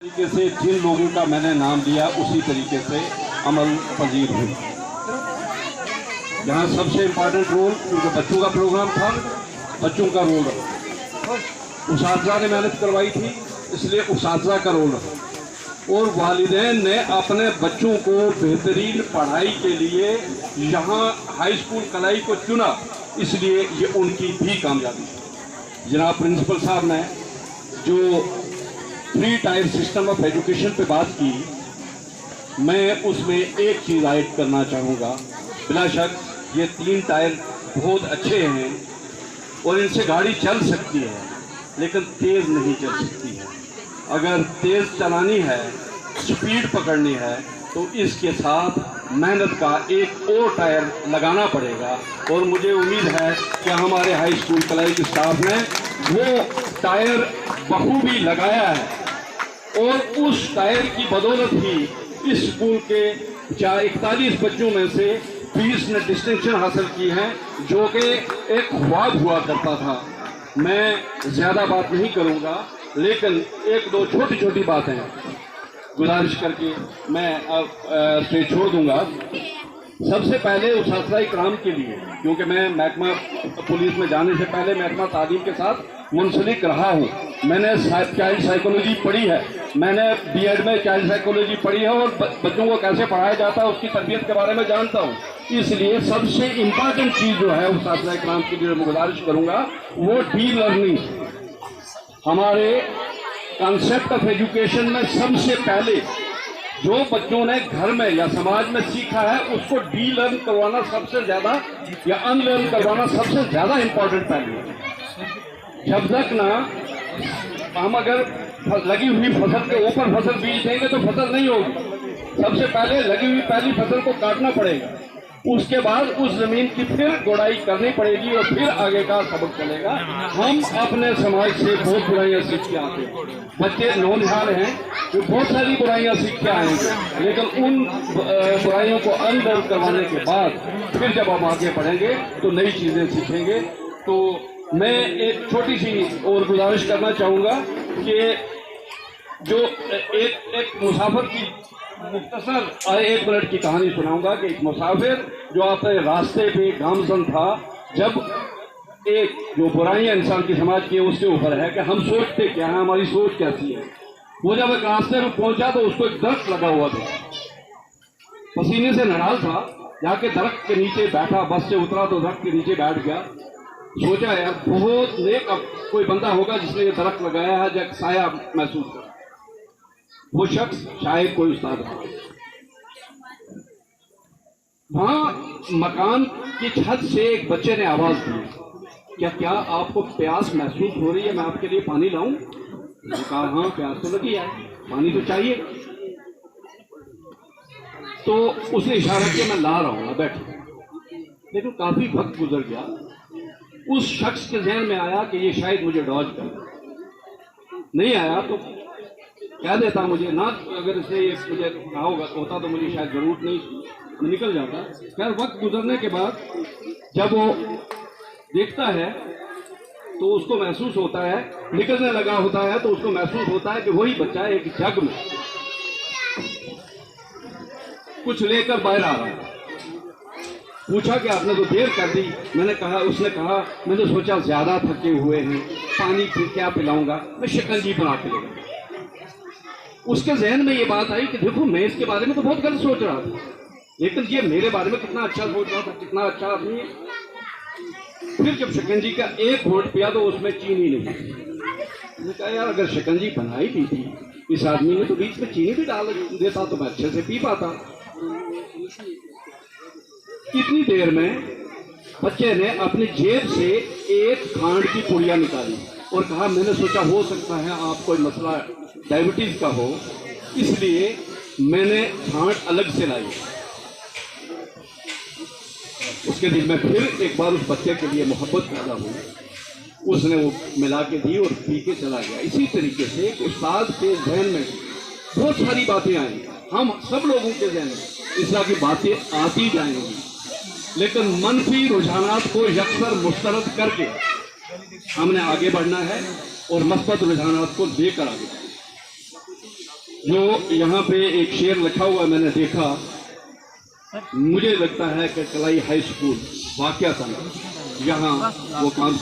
तरीके से जिन लोगों का मैंने नाम लिया उसी तरीके से अमल पजीर हुई। यहाँ सबसे इम्पोर्टेंट रोल क्योंकि बच्चों का प्रोग्राम था, बच्चों का रोल रहा। उसातिज़ा ने मेहनत करवाई थी इसलिए उसातिज़ा का रोल रहा और वालिदैन ने अपने बच्चों को बेहतरीन पढ़ाई के लिए यहाँ हाई स्कूल कलाई को चुना, इसलिए ये उनकी भी कामयाबी है। जनाब प्रिंसिपल साहब ने जो 3 टायर सिस्टम ऑफ एजुकेशन पे बात की, मैं उसमें एक चीज़ ऐड करना चाहूँगा। बिलाशक ये 3 टायर बहुत अच्छे हैं और इनसे गाड़ी चल सकती है लेकिन तेज़ नहीं चल सकती है। अगर तेज़ चलानी है, स्पीड पकड़नी है तो इसके साथ मेहनत का एक और टायर लगाना पड़ेगा और मुझे उम्मीद है कि हमारे हाई स्कूल कलाई के स्टाफ ने वो टायर बखूबी लगाया है और उस टायर की बदौलत ही इस स्कूल के 41 बच्चों में से 20 ने डिस्टिंक्शन हासिल की है, जो कि एक ख्वाब हुआ करता था। मैं ज़्यादा बात नहीं करूँगा लेकिन 1-2 छोटी छोटी बातें गुजारिश करके मैं अब स्टेज छोड़ दूँगा। सबसे पहले उसातिज़ा इकराम के लिए, क्योंकि मैं महकमा पुलिस में जाने से पहले महकमा तालीम के साथ मुंसलिक रहा हूँ, मैंने चाइल्ड साइकोलॉजी पढ़ी है, मैंने बीएड में चाइल्ड साइकोलॉजी पढ़ी है और बच्चों को कैसे पढ़ाया जाता है उसकी तरबियत के बारे में जानता हूँ। इसलिए सबसे इम्पॉर्टेंट चीज़ जो है उसातिज़ा इकराम के लिए मैं गुजारिश करूँगा वो डी लर्निंग। हमारे कॉन्सेप्ट ऑफ एजुकेशन में सबसे पहले जो बच्चों ने घर में या समाज में सीखा है उसको डी लर्न करवाना सबसे ज़्यादा या अनलर्न करवाना सबसे ज़्यादा इम्पोर्टेंट पहलू है। जब तक ना हम अगर लगी हुई फसल के ऊपर फसल बीज देंगे तो फसल नहीं होगी। सबसे पहले लगी हुई पहली फसल को काटना पड़ेगा, उसके बाद उस जमीन की फिर गोड़ाई करनी पड़ेगी और फिर आगे का सबक चलेगा। हम अपने समाज से बहुत बुराइयां सीख के आते हैं, बच्चे नौनिहाल हैं जो बहुत सारी बुराइयां सीख के आएंगे, लेकिन उन बुराइयों को अनलर्न करवाने के बाद फिर जब हम आगे बढ़ेंगे तो नई चीज़ें सीखेंगे। तो मैं एक छोटी सी और गुजारिश करना चाहूँगा कि जो एक मुसाफिर की मुख्तसर 1 मिनट की कहानी सुनाऊंगा कि एक मुसाफिर जो अपने रास्ते पे गामजन था, जब एक जो बुराइयां इंसान की समाज की उसके ऊपर है कि हम सोचते क्या हैं, हमारी सोच कैसी है। वो जब एक रास्ते में पहुंचा तो उसको एक दरख्त लगा हुआ था, पसीने से नडाल था, जाके दरख्त के नीचे बैठा, बस से उतरा तो दरख्त के नीचे बैठ गया। सोचा यार बहुत नेक अब कोई बंदा होगा जिसने ये दरख्त लगाया है, जब साया महसूस करा। वो शख्स शायद कोई उस्ताद था। वहां मकान की छत से एक बच्चे ने आवाज दी, क्या आपको प्यास महसूस हो रही है, मैं आपके लिए पानी लाऊं? मैंने कहा हाँ प्यास तो लगी है, पानी तो चाहिए। तो उसने इशारा किया मैं ला रहा हूं, बैठो। लेकिन काफी वक्त गुजर गया, उस शख्स के ज़हन में आया कि ये शायद मुझे डॉज कर नहीं आया तो कह देता मुझे ना, अगर इसे मुझे कहा होता तो मुझे शायद जरूरत नहीं, निकल जाता। खैर वक्त गुजरने के बाद जब वो देखता है तो उसको महसूस होता है, निकलने लगा होता है तो उसको महसूस होता है कि वही बच्चा एक जग में कुछ लेकर बाहर आ रहा है। पूछा कि आपने तो देर कर दी। उसने कहा मैंने सोचा ज्यादा थके हुए हैं, पानी फिर क्या पिलाऊंगा, मैं शिकंजी बना के लेगा। उसके जहन में ये बात आई कि देखो मैं इसके बारे में तो बहुत गलत सोच रहा था, लेकिन ये मेरे बारे में कितना अच्छा सोच रहा था, कितना अच्छा आदमी है। फिर जब शिकंजी का एक घोट पिया तो उसमें चीनी नहीं। मैंने कहा यार अगर शिकंजी बनाई दी थी इस आदमी ने तो बीच में चीनी भी डाल देता तो मैं अच्छे से पी पाता। इतनी देर में बच्चे ने अपनी जेब से एक खांड की पुड़िया निकाली और कहा मैंने सोचा हो सकता है आप कोई मसला डायबिटीज का हो, इसलिए मैंने खांड अलग से लाई। उसके दिल में फिर एक बार उस बच्चे के लिए मोहब्बत पैदा हुई, उसने वो मिला के दी और पी के चला गया। इसी तरीके से उस्ताद के जहन में बहुत सारी बातें आई, हम सब लोगों के जहन में इस तरह की बातें आती जाएंगी, लेकिन मनफी रुझानात को यकसर मुस्तरद करके हमने आगे बढ़ना है और मस्बत रुझानात को लेकर आगे बढ़ना है। जो यहाँ पे एक शेर लिखा हुआ मैंने देखा, मुझे लगता है कि कलाई हाई स्कूल वाकई यहाँ वो काम